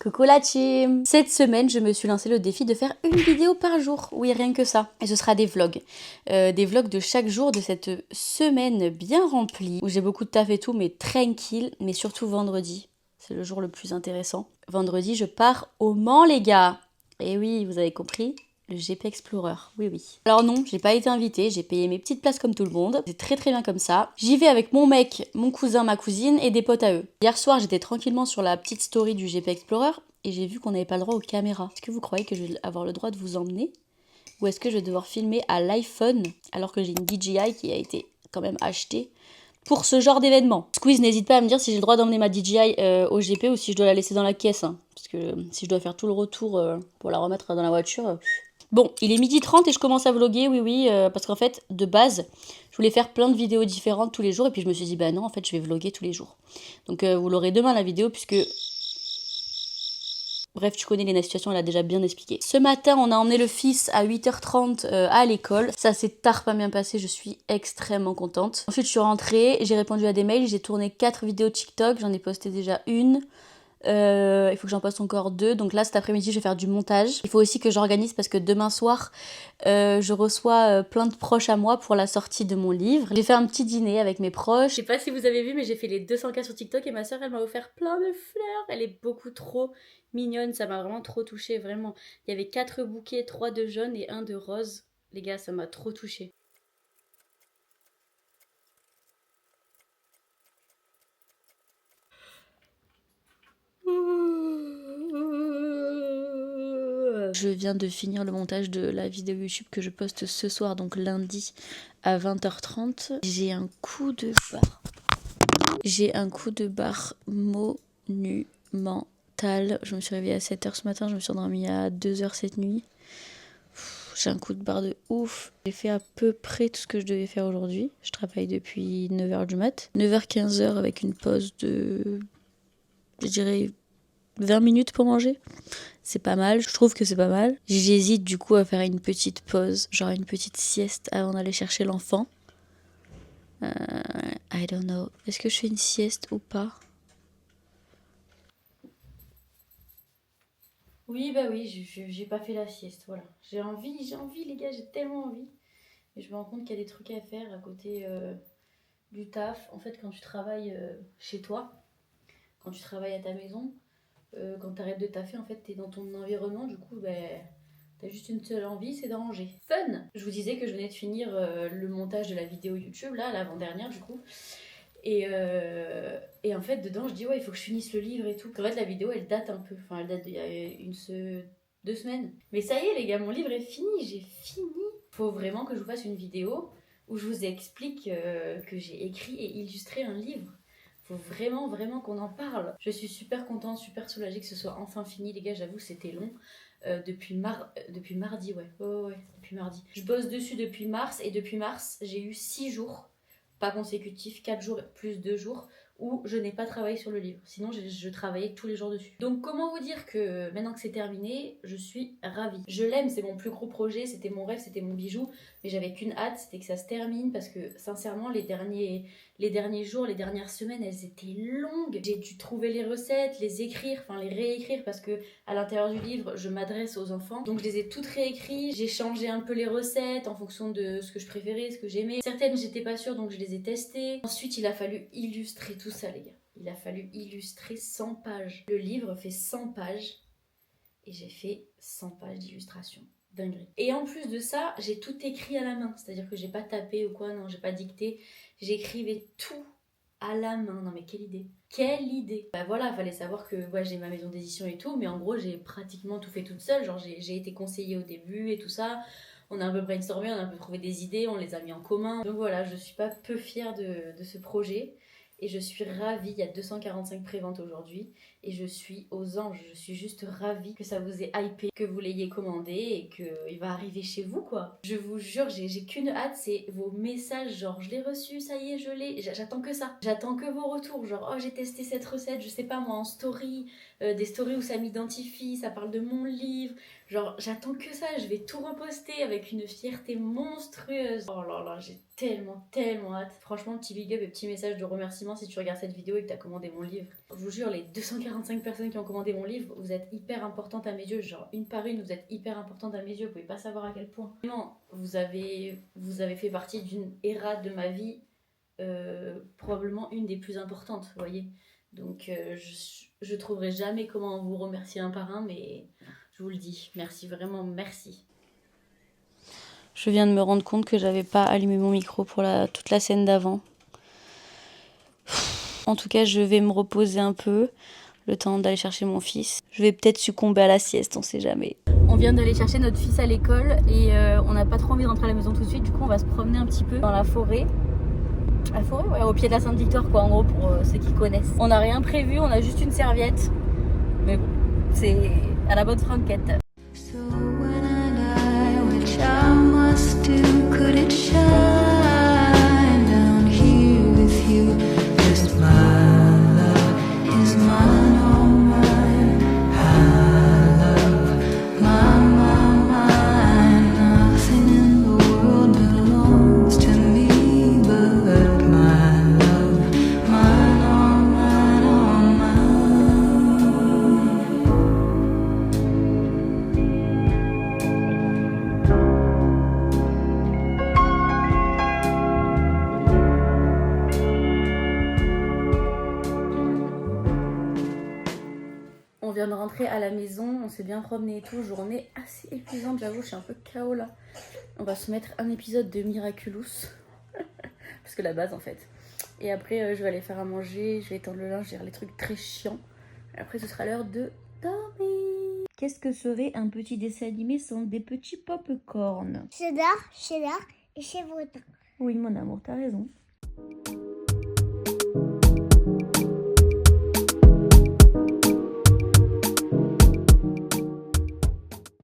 Coucou la team! Cette semaine, je me suis lancé le défi de faire une vidéo par jour. Oui, rien que ça. Et ce sera des vlogs. Des vlogs de chaque jour de cette semaine bien remplie, où j'ai beaucoup de taf et tout, mais tranquille, mais surtout vendredi. C'est le jour le plus intéressant. Vendredi, je pars au Mans, les gars! Et oui, vous avez compris, le GP Explorer, oui oui. Alors non, j'ai pas été invitée, j'ai payé mes petites places comme tout le monde. C'est très très bien comme ça. J'y vais avec mon mec, mon cousin, ma cousine et des potes à eux. Hier soir, j'étais tranquillement sur la petite story du GP Explorer et j'ai vu qu'on n'avait pas le droit aux caméras. Est-ce que vous croyez que je vais avoir le droit de vous emmener? Ou est-ce que je vais devoir filmer à l'iPhone alors que j'ai une DJI qui a été quand même achetée pour ce genre d'événement? Squeeze, n'hésite pas à me dire si j'ai le droit d'emmener ma DJI au GP ou si je dois la laisser dans la caisse. Hein. Parce que si je dois faire tout le retour pour la remettre dans la voiture... Bon, il est 12h30 et je commence à vlogger, oui, parce qu'en fait, de base, je voulais faire plein de vidéos différentes tous les jours et puis je me suis dit, bah non, en fait, je vais vlogger tous les jours. Donc vous l'aurez demain la vidéo puisque... Bref, tu connais Léna Situation, elle a déjà bien expliqué. Ce matin, on a emmené le fils à 8h30 à l'école. Ça s'est tard pas bien passé, je suis extrêmement contente. Ensuite, je suis rentrée, j'ai répondu à des mails, j'ai tourné 4 vidéos TikTok, j'en ai posté déjà une. Il faut que j'en poste encore 2. Donc là, cet après-midi, je vais faire du montage. Il faut aussi que j'organise parce que demain soir, je reçois plein de proches à moi pour la sortie de mon livre. J'ai fait un petit dîner avec mes proches. Je sais pas si vous avez vu, mais j'ai fait les 200K sur TikTok et ma soeur, elle m'a offert plein de fleurs. Elle est beaucoup trop mignonne. Ça m'a vraiment trop touchée, vraiment. Il y avait 4 bouquets, 3 de jaune et 1 de rose. Les gars, ça m'a trop touchée. Je viens de finir le montage de la vidéo YouTube que je poste ce soir, donc lundi à 20h30. J'ai un coup de barre monumental. Je me suis réveillée à 7h ce matin, je me suis endormie à 2h cette nuit. J'ai un coup de barre de ouf. J'ai fait à peu près tout ce que je devais faire aujourd'hui. Je travaille depuis 9h du mat. 9h-15h avec une pause de, je dirais, 20 minutes pour manger. C'est pas mal, je trouve que c'est pas mal. J'hésite du coup à faire une petite pause, genre une petite sieste avant d'aller chercher l'enfant. I don't know. Est-ce que je fais une sieste ou pas? Oui, bah oui, j'ai pas fait la sieste, voilà. J'ai envie les gars, j'ai tellement envie. Mais je me rends compte qu'il y a des trucs à faire à côté du taf. En fait, quand tu travailles chez toi, quand tu travailles à ta maison, quand t'arrêtes de taffer, en fait, t'es dans ton environnement, du coup, ben... T'as juste une seule envie, c'est de ranger. Fun! Je vous disais que je venais de finir le montage de la vidéo YouTube, là, l'avant-dernière du coup. Et en fait, dedans, je dis, ouais, il faut que je finisse le livre et tout. En fait, la vidéo, elle date un peu. Enfin, elle date d'il y a 2 semaines. Mais ça y est, les gars, mon livre est fini. J'ai fini. Faut vraiment que je vous fasse une vidéo où je vous explique que j'ai écrit et illustré un livre. Faut vraiment, vraiment qu'on en parle. Je suis super contente, super soulagée que ce soit enfin fini, les gars. J'avoue, c'était long. Depuis mardi, ouais, depuis mardi. Je bosse dessus depuis mars et depuis mars, j'ai eu 6 jours, pas consécutifs, 4 jours plus 2 jours, où je n'ai pas travaillé sur le livre. Sinon, je travaillais tous les jours dessus. Donc, comment vous dire que maintenant que c'est terminé, je suis ravie. Je l'aime, c'est mon plus gros projet, c'était mon rêve, c'était mon bijou, mais j'avais qu'une hâte, c'était que ça se termine parce que, sincèrement, les derniers jours, les dernières semaines, elles étaient longues. J'ai dû trouver les recettes, les écrire, enfin les réécrire parce que à l'intérieur du livre, je m'adresse aux enfants. Donc je les ai toutes réécrites, j'ai changé un peu les recettes en fonction de ce que je préférais, ce que j'aimais. Certaines, j'étais pas sûre, donc je les ai testées. Ensuite, il a fallu illustrer tout ça, les gars. Il a fallu illustrer 100 pages. Le livre fait 100 pages et j'ai fait 100 pages d'illustration. Dinguerie. Et en plus de ça, j'ai tout écrit à la main. C'est-à-dire que j'ai pas tapé ou quoi, non, j'ai pas dicté. J'écrivais tout à la main. Non mais quelle idée. Quelle idée. Bah voilà, fallait savoir que ouais, j'ai ma maison d'édition et tout, mais en gros j'ai pratiquement tout fait toute seule. Genre j'ai été conseillée au début et tout ça. On a un peu brainstormé, on a un peu trouvé des idées, on les a mis en commun. Donc voilà, je suis pas peu fière de ce projet. Et je suis ravie, il y a 245 préventes aujourd'hui. Et je suis aux anges, je suis juste ravie que ça vous ait hypé, que vous l'ayez commandé et qu'il va arriver chez vous quoi. Je vous jure, j'ai qu'une hâte, c'est vos messages, genre je l'ai reçu, ça y est, je l'ai. J'attends que ça. J'attends que vos retours, genre oh j'ai testé cette recette, je sais pas moi, en story, des stories où ça m'identifie, ça parle de mon livre. Genre j'attends que ça, je vais tout reposter avec une fierté monstrueuse. Oh là là, j'ai tellement hâte. Franchement, petit big up et petit message de remerciement si tu regardes cette vidéo et que t'as commandé mon livre. Je vous jure, les 245 45 personnes qui ont commandé mon livre, vous êtes hyper importantes à mes yeux, genre une par une, vous êtes hyper importantes à mes yeux, vous pouvez pas savoir à quel point. Non, vous avez fait partie d'une ère de ma vie, probablement une des plus importantes, vous voyez. Donc je trouverai jamais comment vous remercier un par un, mais je vous le dis, merci, vraiment merci. Je viens de me rendre compte que j'avais pas allumé mon micro pour toute la scène d'avant. En tout cas, je vais me reposer un peu, le temps d'aller chercher mon fils. Je vais peut-être succomber à la sieste, on sait jamais. On vient d'aller chercher notre fils à l'école et on n'a pas trop envie de rentrer à la maison tout de suite. Du coup, on va se promener un petit peu dans la forêt. La forêt, ouais, au pied de la Sainte-Victoire, quoi, en gros, pour ceux qui connaissent. On n'a rien prévu, on a juste une serviette. Mais bon, c'est à la bonne franquette. So when I die, which I must do, could it shine down here with you? Just my love is mine, all mine. I love mine. Nothing in the world belongs to me but my love, mine, all mine, all mine. On vient de rentrer à la maison, on s'est bien promené et tout, journée assez épuisante, j'avoue, je suis un peu KO là. On va se mettre un épisode de Miraculous, parce que la base en fait. Et après je vais aller faire à manger, je vais étendre le linge, je vais faire les trucs très chiants. Et après ce sera l'heure de dormir. Qu'est-ce que serait un petit dessin animé sans des petits pop-corn? Cheddar et chèvre. Oui mon amour, t'as raison.